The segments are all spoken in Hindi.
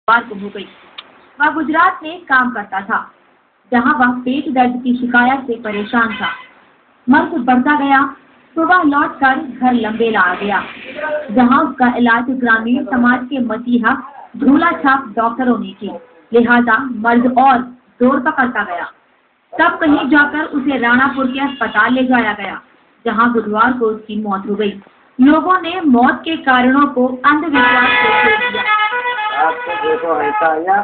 बार को हो गई। वह गुजरात में काम करता था, जहां वह पेट दर्द की शिकायत से परेशान था। मर्ज बढ़ता गया तो वह लौटकर घर लंबेला आ गया, जहां उसका इलाज ग्रामीण समाज के मसीहा झूला छाप डॉक्टरों ने की। लिहाजा मर्ज और जोर पकड़ता गया। तब कहीं जाकर उसे राणापुर के अस्पताल ले जाया गया, जहां बुधवार को उसकी मौत हो गई। लोगों ने मौत के कारणों को अंधविश्वास से जोड़ दिया। आपको देखो ऐसा आया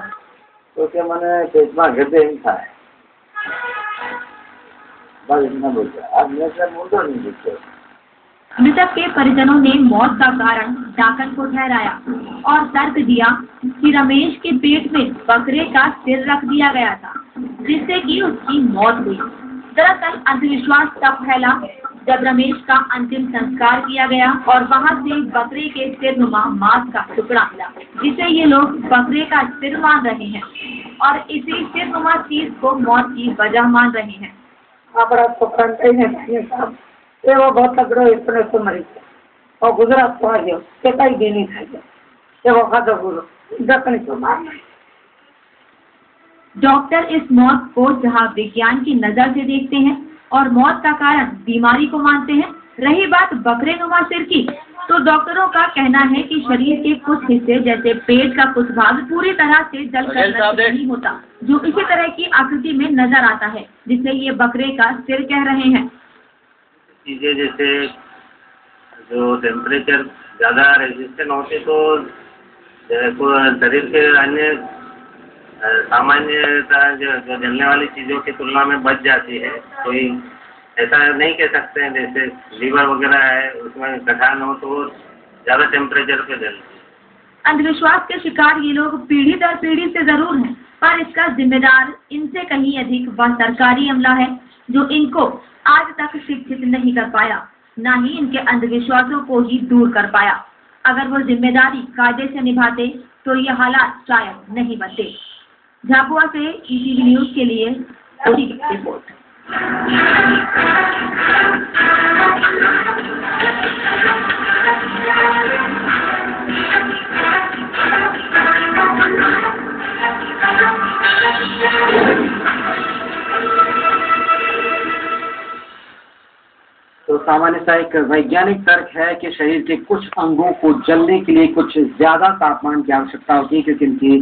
तो क्या मैंने पेटमा घेते ही था, बस इतना बोलता। अब मैं सब बोलता नहीं बोलते। मृतक के परिजनों ने मौत का कारण डाकन को ठहराया और तर्क दिया कि रमेश के पेट में बकरे का सिर रख दिया गया था, जिससे कि उसकी मौत हुई। दरअसल अंधविश्वास तब फैला जब रमेश का अंतिम संस्कार किया गया और वहां से बकरे के सिरनुमा मांस का टुकड़ा मिला, जिसे ये लोग बकरे का सिर मान रहे हैं और इसी सिरनुमा चीज को मौत की वजह मान रहे हैं। वो बहुत तगड़ो इतने से मरी और गुजरात तो आ गयो के कई भी नहीं खाई वो खादो बोलो दखनी तो मार। डॉक्टर इस मौत को जहां विज्ञान की नजर से देखते हैं और मौत का कारण बीमारी को मानते हैं। रही बात बकरे नुमा सिर की, तो डॉक्टरों का कहना है कि शरीर के कुछ हिस्से जैसे पेट का कुछ भाग पूरी तरह से जलकर नष्ट नहीं होता, जो इसी तरह की आकृति में नजर आता है, जिसे ये बकरे का सिर कह रहे हैं। चीजें जैसे जो टेम्परेचर ज़्यादा रेजिस्टेंट होते तो शरीर के अन्य सामान्यतः जो जलने वाली चीज़ों की तुलना में बच जाती है। कोई ऐसा नहीं कह सकते हैं जैसे लीवर वगैरह है उसमें गठान हो तो ज़्यादा टेम्परेचर पे जलती है। अंधविश्वास के शिकार ये लोग पीढ़ी दर पीढ़ी से जरूर हैं, पर इसका जिम्मेदार इनसे कहीं अधिक वह सरकारी अमला है, जो इनको आज तक शिक्षित नहीं कर पाया, न ही इनके अंधविश्वासों को ही दूर कर पाया। अगर वो जिम्मेदारी कायदे से निभाते तो ये हालात शायद नहीं बनते। झाबुआ से ईटीवी न्यूज के लिए रिपोर्ट। तो सामान्य सा एक वैज्ञानिक तर्क है कि शरीर के कुछ अंगों को जलने के लिए कुछ ज्यादा तापमान की आवश्यकता होती है, क्योंकि इनकी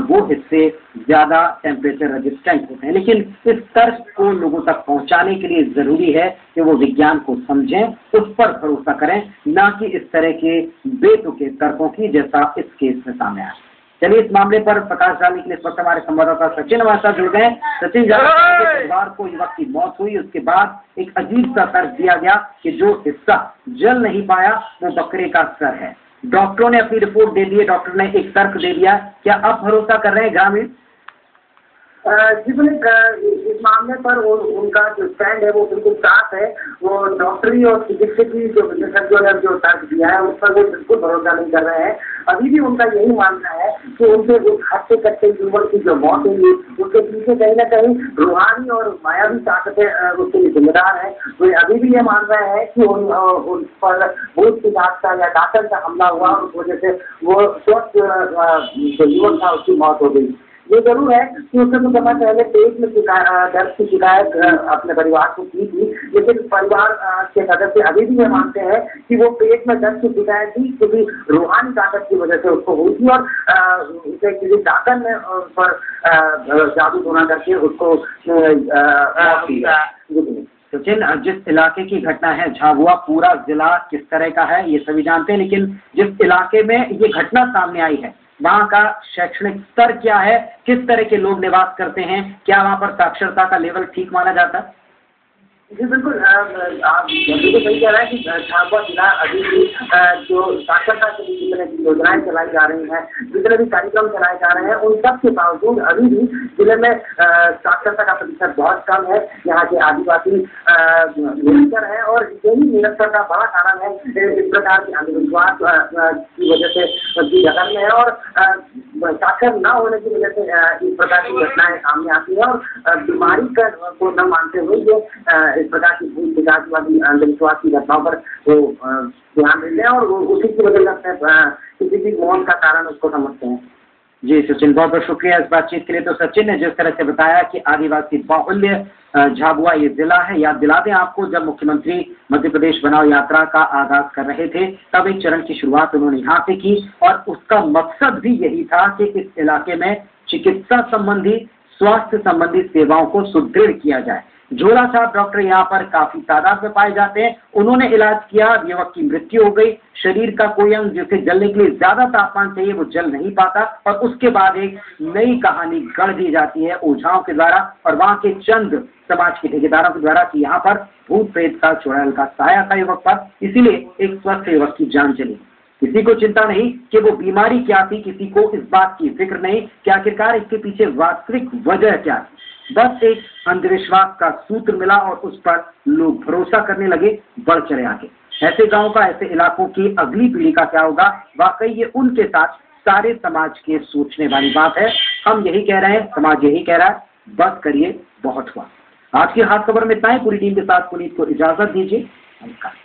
वो हिस्से ज्यादा टेम्परेचर रेजिस्टेंट होते हैं। लेकिन इस तर्क को लोगों तक पहुंचाने के लिए जरूरी है कि वो विज्ञान को समझें, उस पर भरोसा करें, न कि इस तरह के बेतुके तर्कों की जैसा इस केस में सामने आया। चलिए इस मामले पर प्रकाश डालने के लिए इस वक्त हमारे संवाददाता सचिन हमारे साथ जुड़ गए। सचिन, बुधवार को युवक की मौत हुई, उसके बाद एक अजीब सा तर्क दिया गया कि जो हिस्सा जल नहीं पाया वो बकरे का सर है। डॉक्टरों ने अपनी रिपोर्ट दे दी है, डॉक्टर ने एक तर्क दे दिया। क्या आप भरोसा कर रहे हैं ग्रामीण? जी इस मामले पर उनका जो स्टैंड है वो बिल्कुल साफ है। वो डॉक्टरी और चिकित्सकीय जो विशेषज्ञों ने जो तर्क दिया है उस पर वो बिल्कुल भरोसा नहीं कर रहे हैं। अभी भी उनका यही मानना है कि उनके उस हत्ते कट्टे युवक की जो मौत हुई उसके पीछे कहीं ना कहीं रूहानी और मायावी ताकतें उसके लिए जिम्मेदार है। वे अभी भी ये मान रहे हैं कि उन पर भूत पिशाच का या डाकन का हमला हुआ और उस वजह से वो स्वस्थ जो युवक था उसकी मौत हो गई। ये जरूर है कि उसने कुछ समय पहले पेट में दर्द की शिकायत अपने परिवार को की थी, लेकिन परिवार के सदस्य अभी भी ये मानते हैं कि वो पेट में दर्द की शिकायत थी क्योंकि रूहानी ताकत की वजह से उसको हुई थी और उसे किसी डाकन ने पर जादू टोना करके उसको सचिन, जिस इलाके की घटना है झाबुआ, पूरा जिला किस तरह का है ये सभी जानते हैं, लेकिन जिस इलाके में ये घटना सामने आई है वहाँ का शैक्षणिक स्तर क्या है, किस तरह के लोग निवास करते हैं, क्या वहाँ पर साक्षरता का लेवल ठीक माना जाता है? जी बिल्कुल, आप जल्दी को सही कह रहे हैं कि झाबुआ जिला अभी भी जो साक्षरता के लिए जितने भी योजनाएं चलाई जा रही हैं, जितने भी कार्यक्रम चलाए जा रहे हैं, उन सब के बावजूद अभी भी जिले में साक्षरता का प्रतिशत बहुत कम है। यहाँ के आदिवासी निरक्षर है और यही निरक्षर का बड़ा कारण है इस प्रकार के अंधविश्वास की वजह से की जगह में है और साक्षर न होने की वजह से इस प्रकार की घटनाएं सामने आती है और बीमारी को न मानते हुए ये इस प्रकार की भूत पिशाचवादी अंधविश्वास की घटनाओं पर वो ध्यान देते हैं और वो उसी की वजह से किसी भी मौत का कारण उसको समझते हैं। जी सचिन, बहुत बहुत शुक्रिया इस बातचीत के लिए। तो सचिन ने जिस तरह से बताया कि आदिवासी बाहुल्य झाबुआ ये जिला है, याद दिला दें आपको, जब मुख्यमंत्री मध्य प्रदेश बनाओ यात्रा का आगाज कर रहे थे तब एक चरण की शुरुआत उन्होंने यहाँ से की और उसका मकसद भी यही था कि इस इलाके में चिकित्सा संबंधी, स्वास्थ्य संबंधी सेवाओं को सुदृढ़ किया जाए। झोला छाप डॉक्टर यहाँ पर काफी तादाद में पाए जाते हैं। उन्होंने इलाज किया, युवक की मृत्यु हो गई, शरीर का कोई अंग जिसे जलने के लिए ज्यादा तापमान चाहिए वो जल नहीं पाता और उसके बाद एक नई कहानी गढ़ दी जाती है ओझाओं के द्वारा और वहां के चंद समाज के ठेकेदारों के द्वारा कि यहाँ पर भूत प्रेत का चुड़ैल का साया था युवक पर, इसीलिए एक स्वस्थ युवक की जान चली। किसी को चिंता नहीं कि वो बीमारी क्या थी, किसी को इस बात की फिक्र नहीं कि आखिरकार इसके पीछे वास्तविक वजह क्या थी। बस एक अंधविश्वास का सूत्र मिला और उस पर लोग भरोसा करने लगे, बढ़ चले आगे। ऐसे गांव का, ऐसे इलाकों की अगली पीढ़ी का क्या होगा, वाकई ये उनके साथ सारे समाज के सोचने वाली बात है। हम यही कह रहे हैं, समाज यही कह रहा है, बस करिए, बहुत हुआ। आज की खास खबर में इतना ही। पूरी टीम के साथ पुनीत को इजाजत दीजिए, नमस्कार।